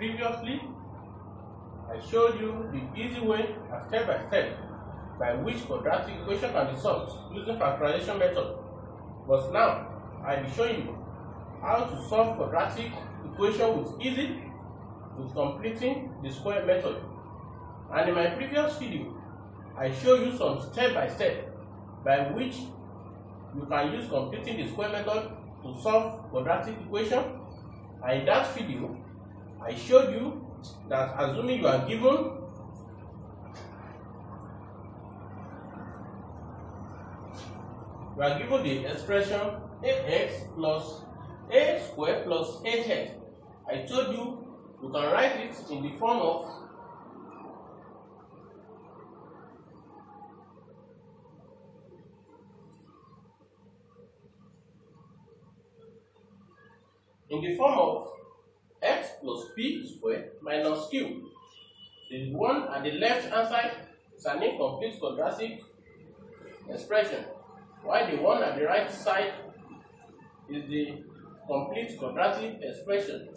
Previously, I showed you the easy way and step by step by which quadratic equation can be solved using factorization method. But now, I will show you how to solve quadratic equation with completing the square method. And in my previous video, I showed you some step by step by which you can use completing the square method to solve quadratic equation. And in that video, I showed you that assuming you are given the expression ax plus a square plus 8x. I told you you can write it in the form of x plus p squared minus q. The one at the left hand side is an incomplete quadratic expression, while the one at the right side is the complete quadratic expression.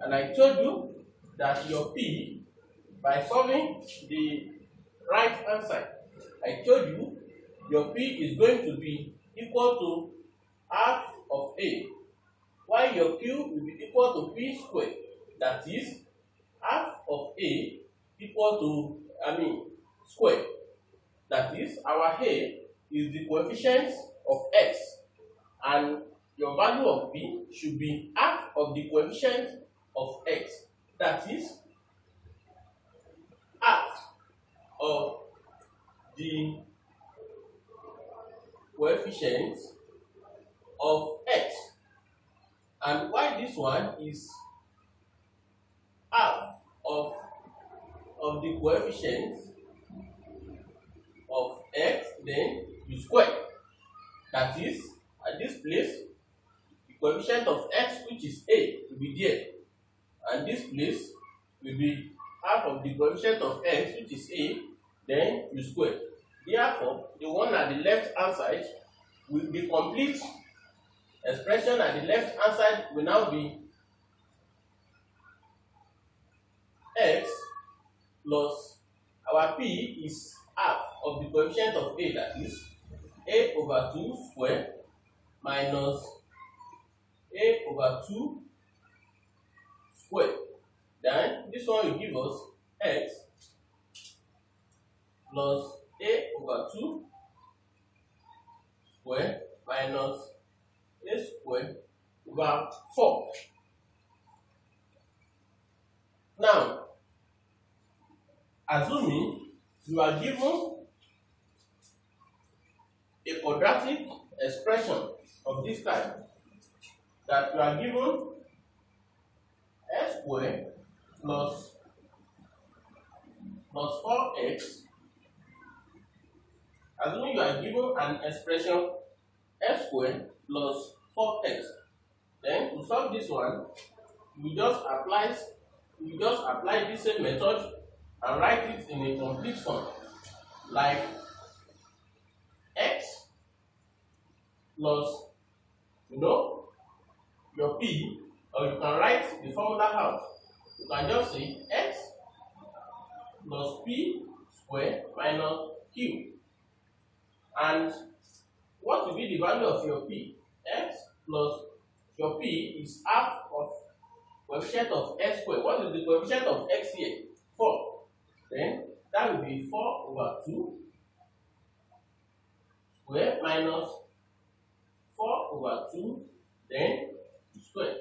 And I told you that your p, by solving the right hand side, I told you your p is going to be equal to half of a, while your q will be equal to p squared, that is half of a equal to square. That is, our a is the coefficient of x, and your value of p should be half of the coefficient of x. That is half of the coefficient of x. And why this one is half of the coefficient of x, then you square. That is, at this place, the coefficient of x, which is a, will be there, and this place will be half of the coefficient of x, which is a, then you square. Therefore, the one at the left hand side will be complete expression at the left hand side will now be x plus our p is half of the coefficient of a, that is a over 2 square minus a over 2 square. Then this one will give us x plus a over 2 square minus a square over 4. Now, assuming you are given a quadratic expression of this type, that you are given x squared plus 4x, assuming you are given an expression x squared plus 4x, then to solve this one, we just apply this same method and write it in a complete form, like x plus your p, or you can write the formula out. You can just say x plus p squared minus q. And what will be the value of your p? X plus your p is half of coefficient of x squared. What is the coefficient of x here? 4. Then that will be 4 over 2 square minus 4 over 2, then square.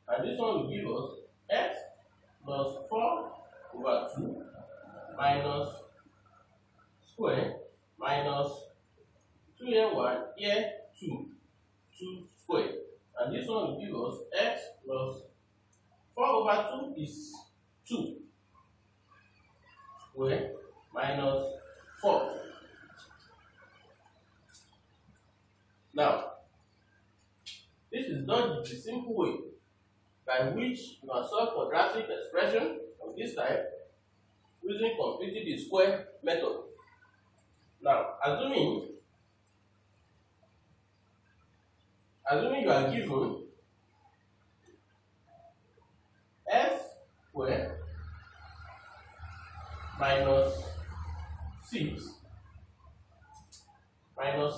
And this one will give us x plus 4 over 2 minus square minus 2 here 1, here 2 square. And this one will give us x plus 4 over 2 is 2 square minus 4. Now, this is done the simple way by which you can solve quadratic expression of this type using completing the square method. Now, assuming you are given square minus 6 minus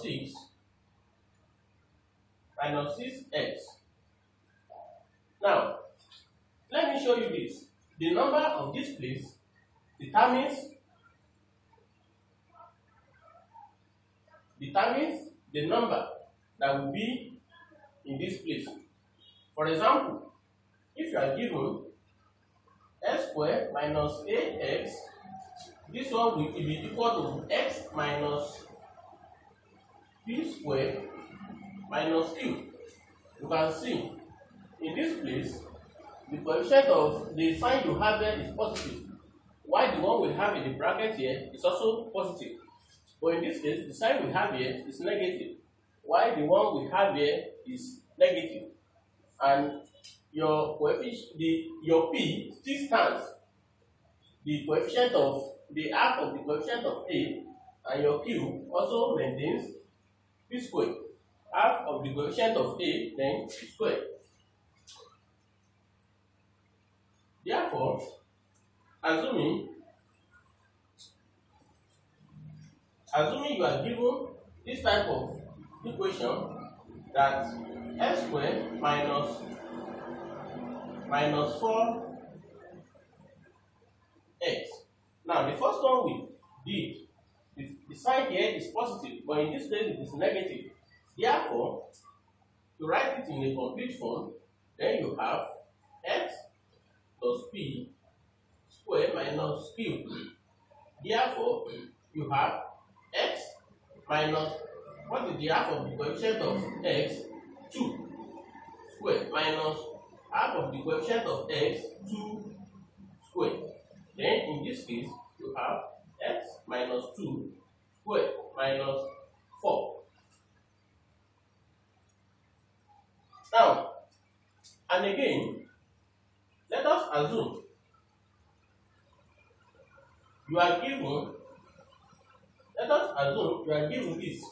6x. Now, let me show you this. The number of this place determines the number that will be in this place. For example, if you are given x squared minus ax, this one will be equal to x minus p squared minus q. You can see in this place the coefficient of the sign you have there is positive, while the one we have in the bracket here is also positive. But in this case, the sign we have here is negative, while the one we have here is negative. And your coefficient, your p still stands. The coefficient of the half of the coefficient of a and your q also maintains p squared. Half of the coefficient of a, then p squared. Therefore, assuming you are given this type of equation, that x squared minus 4x. Now the first one we did, the sign here is positive, but in this case it is negative. Therefore, to write it in a complete form, then you have x plus p squared minus q. Therefore, you have x minus, what is the half of the coefficient of x? 2 squared minus half of the coefficient of x, 2 squared. Then in this case, you have x minus 2 squared minus 4. Now, and again, let us assume you are given, this.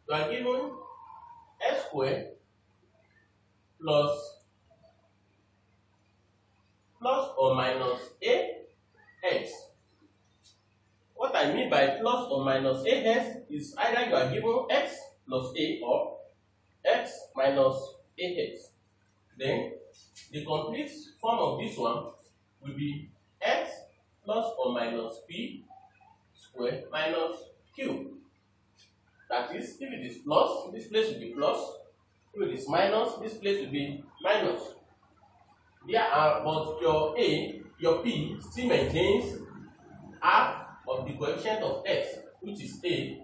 You are given x squared plus or minus ax. What I mean by plus or minus ax is either you are given x plus a or x minus ax. Then the complete form of this one will be x plus or minus p squared minus q. That is, if it is plus, this place will be plus. If it is minus, this place will be minus. But your p still maintains half of the coefficient of x, which is a,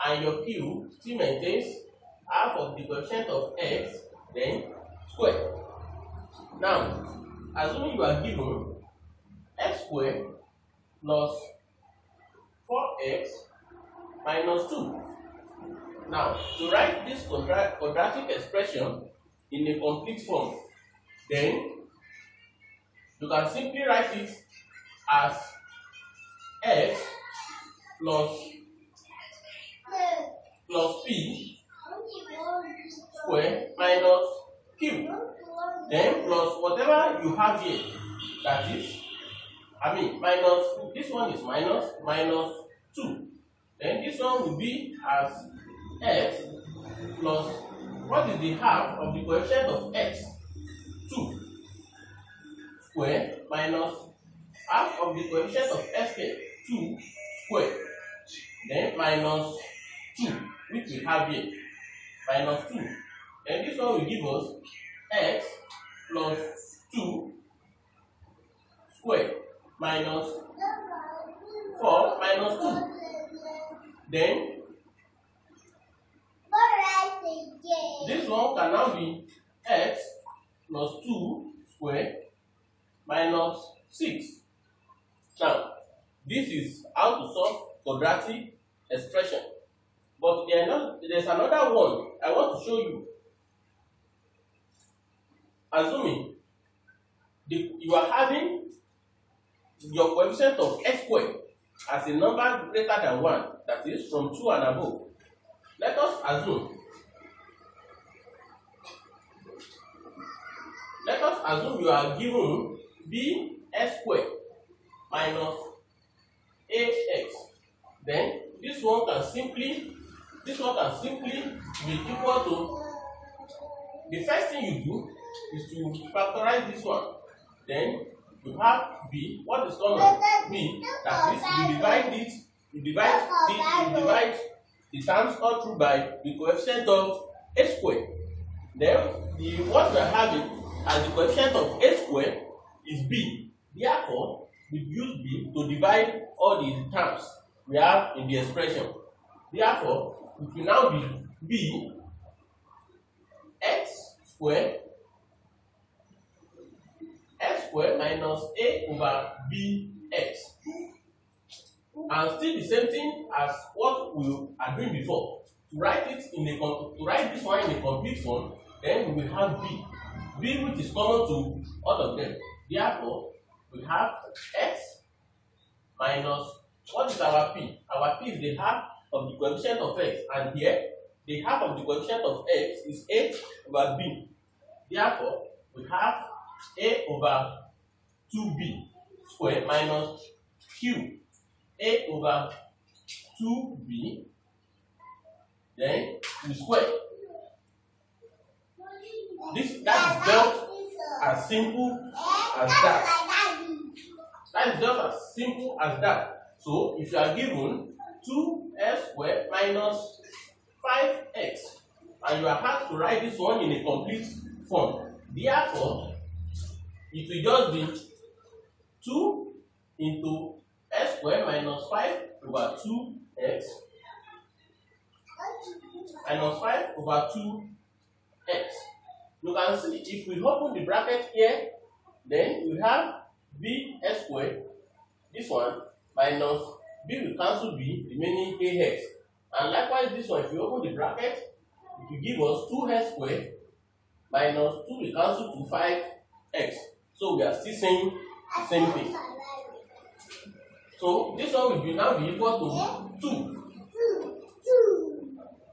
and your q still maintains half of the coefficient of x, then square. Now, assuming you are given x squared plus 4x minus 2. Now, to write this quadratic expression in a complete form, then you can simply write it as x plus p squared minus q, then plus whatever you have here, that is, minus, this one is minus 2. Then this one will be as x plus, what is the half of the coefficient of x? 2 square minus half of the coefficient of x, 2 square, then minus 2, which we have here, minus 2. Then this one will give us x plus 2 square minus 4 minus 2. Then this one can now be x plus 2 square minus 6. Now, this is how to solve quadratic expression. But there's another one I want to show you. Assuming you are having your coefficient of x squared as a number greater than 1, that is from 2 and above. Let us assume you are given bx squared minus ax. Then this one can simply be equal to, the first thing you do is to factorize this one. Then you have b. What is common? B. That is, you divide the terms all through by the coefficient of a square. Then what we are having as the coefficient of a square is b. Therefore, we use b to divide all the terms we have in the expression. Therefore, it will now be b x squared minus a over bx. And still the same thing as what we are doing before. To write this one in a complete form, then we will have b which is common to all of them. Therefore, we have x minus, what is our p? Our p is the half of the coefficient of x, and here the half of the coefficient of x is a over b. Therefore, we have a over 2b squared minus q a over 2b, then we square. That is just as simple as that. That is just as simple as that. So if you are given 2x squared minus 5x, and you are asked to write this one in a complete form, therefore it will just be 2 into x squared minus 5 over 2x minus 5 over 2x. You can see, if we open the bracket here, then we have bx squared, this one, minus b will cancel b, remaining ax. And likewise this one, if you open the bracket, it will give us 2x squared minus 2 will cancel to 5x. So we are still saying the same thing. So this one will now be equal to 2.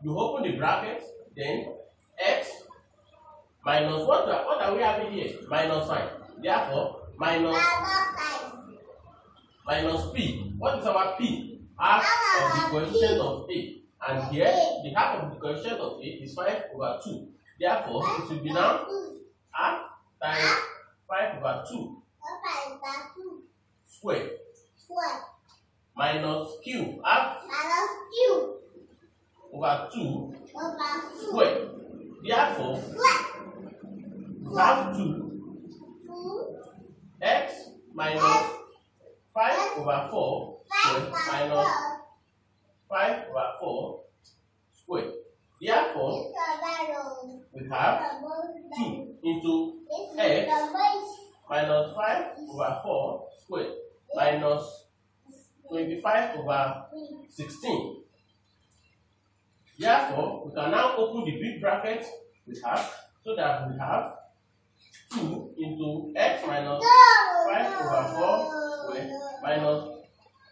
You open the bracket, then x minus what are we having here? Minus sign. Therefore, minus p. What is our p? Half of the coefficient of a. And here, the half of the coefficient of a is 5 over 2. Therefore, it will be now half times 5 over 2 squared minus q, half over 2 squared. Therefore, we have 2 x minus 5 over 4 squared minus 5 over 4 squared. Therefore, we have 2 into x minus 5 over 4 squared minus 25 over 16. Therefore, we can now open the big bracket we have, so that we have 2 into x minus 5 over 4 squared minus,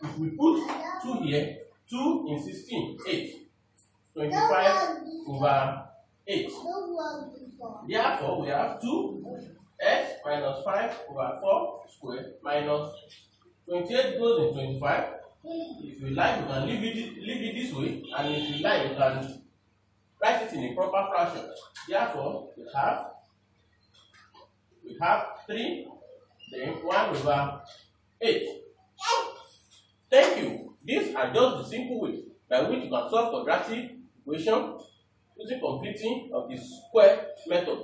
if we put 2 here, 2 in 16, 8. 25 over 8. Therefore, we have 2x minus 5 over 4 squared minus 28 goes in 25. If you like, you can leave it this way, and if you like, you can write it in a proper fraction. Therefore, we have 3, then 1 over 8. Thank you. These are just the simple ways by which you can solve quadratic equation using completing of the square method.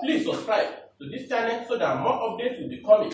Please subscribe to this channel so that more updates will be coming.